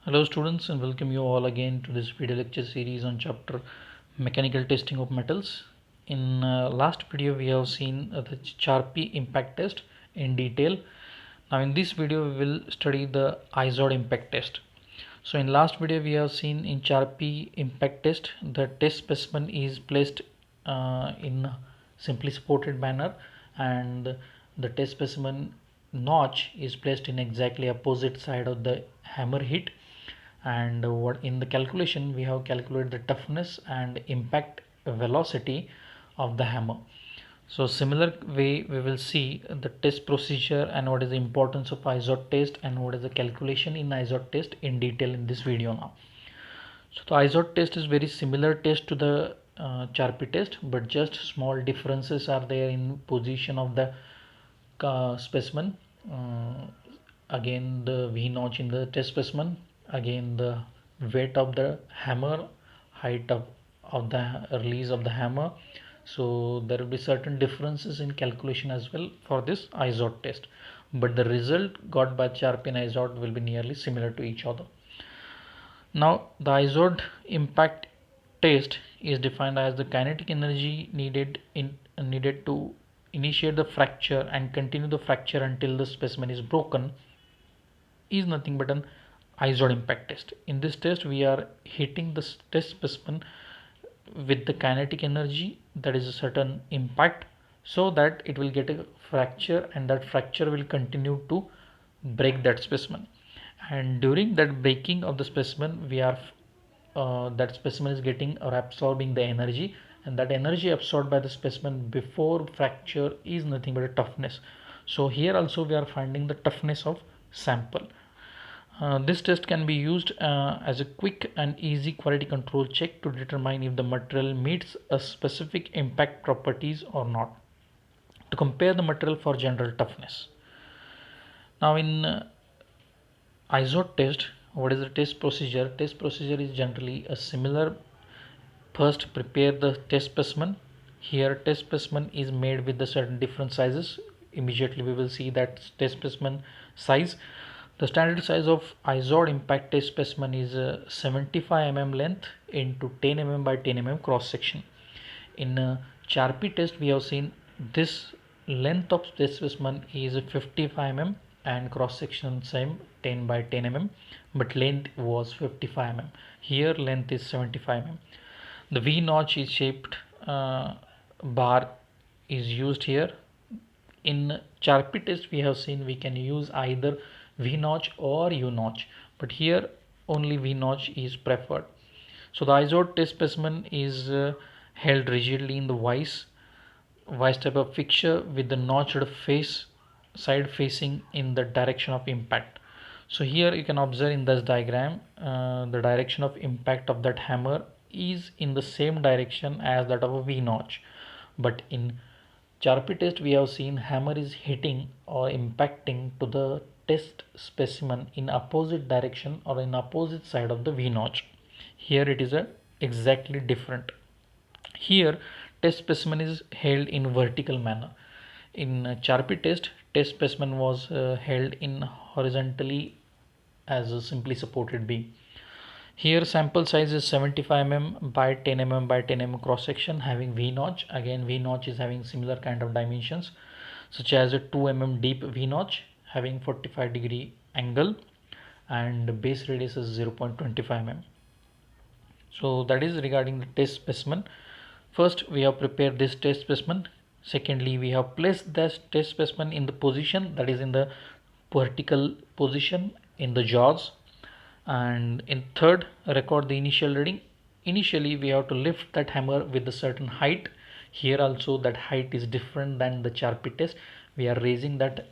Hello students, and welcome you all again to this video lecture series on chapter mechanical testing of metals. In last video we have seen the Charpy impact test in detail. Now in this video we will study the Izod impact test. So in last video we have seen in Charpy impact test the test specimen is placed in simply supported manner, and the test specimen notch is placed in exactly opposite side of the hammer hit. And what in the calculation we have calculated the toughness and impact velocity of the hammer. So similar way we will see the test procedure and what is the importance of Izod test and what is the calculation in Izod test in detail in this video now. So the Izod test is very similar test to the Charpy test, but just small differences are there in position of the specimen. Again the V notch in the test specimen, again the weight of the hammer, height of the release of the hammer. So there will be certain differences in calculation as well for this Izod test, but the result got by Charpy and Izod will be nearly similar to each other. Now the Izod impact test is defined as the kinetic energy needed to initiate the fracture and continue the fracture until the specimen is broken is nothing but an Izod impact test. In this test we are hitting the test specimen with the kinetic energy, that is a certain impact, so that it will get a fracture and that fracture will continue to break that specimen. And during that breaking of the specimen we are that specimen is getting or absorbing the energy, and that energy absorbed by the specimen before fracture is nothing but a toughness. So here also we are finding the toughness of sample. This test can be used as a quick and easy quality control check to determine if the material meets a specific impact properties or not, to compare the material for general toughness. Now in Izod test, what is the test procedure? Test procedure is generally a similar. First prepare the test specimen. Here test specimen is made with the certain different sizes. Immediately we will see that test specimen size. The standard size of Izod impact test specimen is 75 mm length into 10 mm by 10 mm cross section. In Charpy test we have seen this length of test specimen is 55 mm and cross section same 10 by 10 mm, but length was 55 mm. Here length is 75 mm. The V notch is shaped bar is used here. In Charpy test we have seen we can use either V notch or U notch, but here only V notch is preferred. So the Izod test specimen is held rigidly in the vice type of fixture with the notched face side facing in the direction of impact. So here you can observe in this diagram the direction of impact of that hammer is in the same direction as that of a V notch, but in Charpy test we have seen hammer is hitting or impacting to the test specimen in opposite direction or in opposite side of the V notch. Here it is a exactly different. Here test specimen is held in vertical manner. In Charpy test specimen was held in horizontally as a simply supported beam. Here sample size is 75 mm by 10 mm by 10 mm cross section having V notch. Again V notch is having similar kind of dimensions, such as a 2 mm deep V notch having 45-degree angle, and base radius is 0.25 mm. So that is regarding the test specimen. First we have prepared this test specimen. Secondly we have placed this test specimen in the position, that is in the vertical position in the jaws. And in third, record the initial reading. Initially we have to lift that hammer with a certain height. Here also that height is different than the Charpy test. We are raising that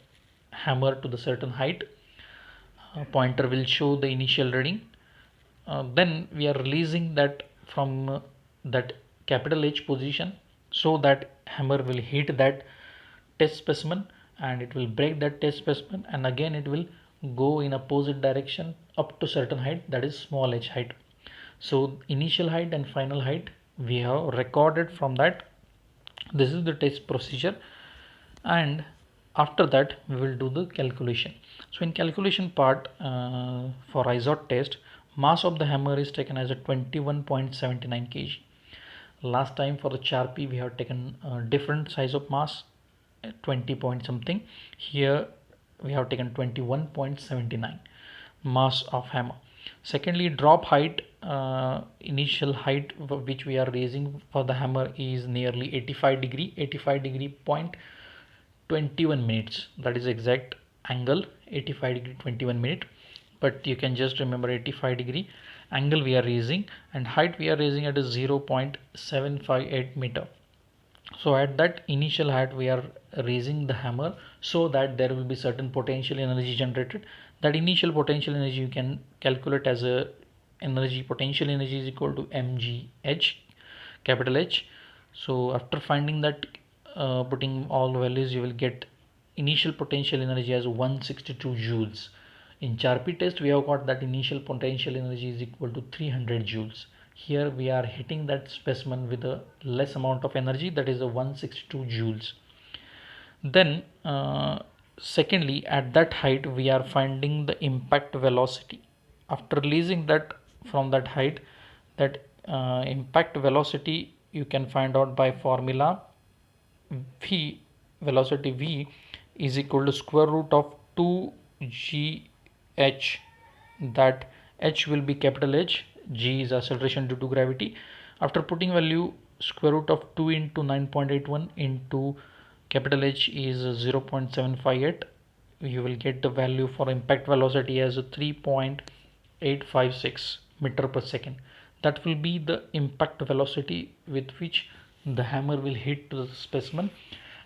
hammer to the certain height. Pointer will show the initial reading. Then we are releasing that from that capital H position, so that hammer will hit that test specimen and it will break that test specimen, and again it will go in opposite direction up to certain height, that is small h height. So initial height and final height we have recorded from that. This is the test procedure, and after that we will do the calculation. So in calculation part for Izod test, mass of the hammer is taken as a 21.79 kg. Last time for the charpy we have taken different size of mass, 20 point something. Here we have taken 21.79 mass of hammer. Secondly, drop height, initial height which we are raising for the hammer is nearly 85 degree, 85 degree point 21 minutes. That is exact angle, 85 degree 21 minute. But you can just remember 85 degree angle we are raising, and height we are raising at a 0.758 meter. So at that initial height we are raising the hammer so that there will be certain potential energy generated. That initial potential energy you can calculate as a energy, potential energy is equal to mgh, capital H. So after finding that, putting all values, you will get initial potential energy as 162 joules. In Charpy test we have got that initial potential energy is equal to 300 joules. Here we are hitting that specimen with a less amount of energy, that is a 162 joules. Then secondly, at that height we are finding the impact velocity. After releasing that from that height, that impact velocity you can find out by formula v, velocity v is equal to square root of 2 gh. That h will be capital H, g is acceleration due to gravity. After putting value square root of 2 into 9.81 into capital H is 0.758, you will get the value for impact velocity as 3.856 meter per second. That will be the impact velocity with which the hammer will hit the specimen,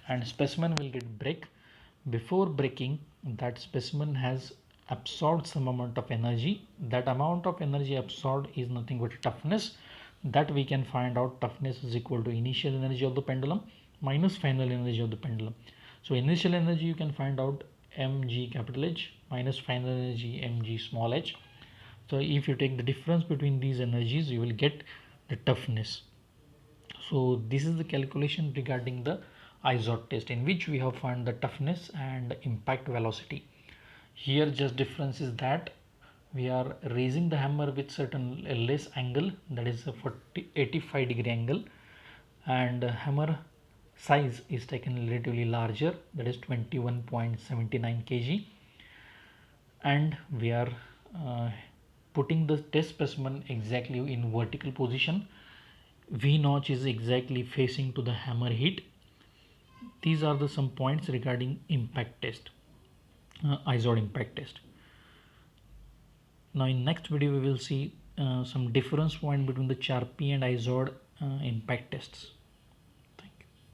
and specimen will get break. Before breaking, that specimen has absorbed some amount of energy. That amount of energy absorbed is nothing but toughness. That we can find out toughness is equal to initial energy of the pendulum minus final energy of the pendulum. So initial energy you can find out mg capital H minus final energy mg small h. So if you take the difference between these energies, you will get the toughness. So this is the calculation regarding the Izod test, in which we have found the toughness and impact velocity. Here just difference is that we are raising the hammer with certain less angle, that is a 85 degree angle, and hammer size is taken relatively larger, that is 21.79 kg, and we are putting the test specimen exactly in vertical position. V notch is exactly facing to the hammer head. These are the some points regarding impact test, Izod impact test. Now in next video we will see some difference point between the Charpy and Izod impact tests.